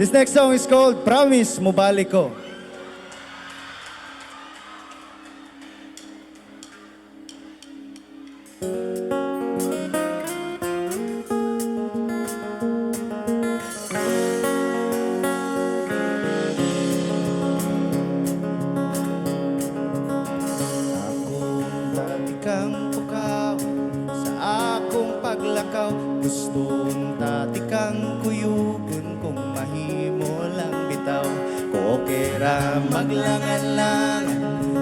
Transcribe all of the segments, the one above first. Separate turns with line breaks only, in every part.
This next song is called Promise Mo Balik Ko. Akong dati kang pukaw sa akong paglakaw, gustong dati kang kuyugon kung mahimo lang bitaw. Kokera maglangan-langan,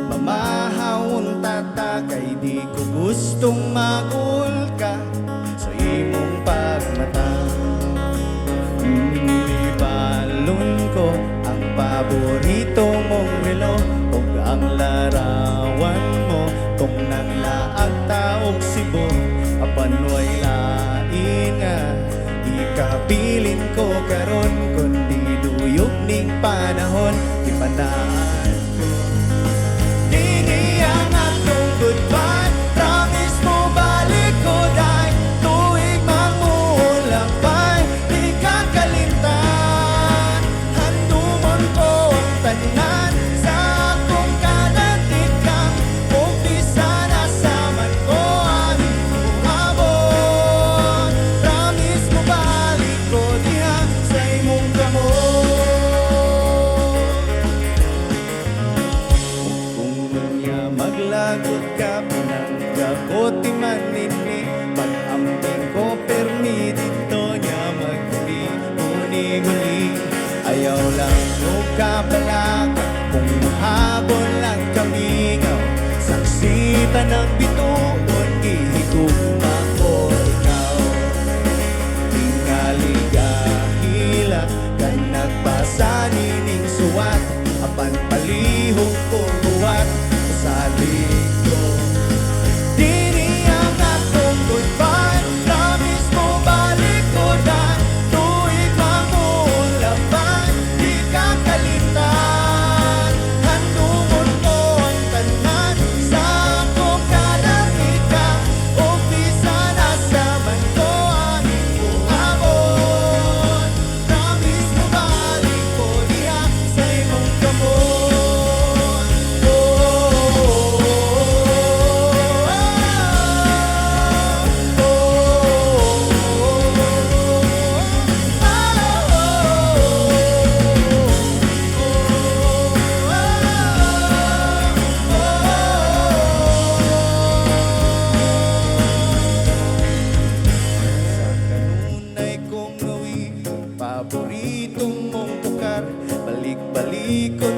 mamahawon tata, kay di ko gustong magul ka sa imong pagmata. Ibalon ko ang paborito mong relo ug ang larawan mo kung nang laag taog Cebu. Apan way lain nga ikabilin ko karon, kundi duyog ning panahon ipanaan ko. Dini ang atong goodbye, promise mo balik ko dahil tuig mangulapay, di ka kalimtan. Handumon ko ang tanan sa akong kadatikang, umpisa na sa man ko ang umabot. Promise mo balik ko diha sa imong kamot. Maglagot ka, pinanggakoti man nini, pag-amping ko permi dito niya maguli-guli. Ayaw lang yung kabalaka, kung mahabol lang kami ngaw, saksita ng bituon, ihigugma ko ikaw. Tingaligahila ka nagbasa nining suwat, apan palihog ko buwat sa likod. Dini ang atong goodbye, promise mo balik ko dahil tuig mangulapay, di ka kalimtan. Handumon ko ang tanan sa akong kadakita, umpisa na sa man ko ang ibuhabon. Promise mo balik ko diha sa imong kamot. Paboritong mong tukar, balik-balikot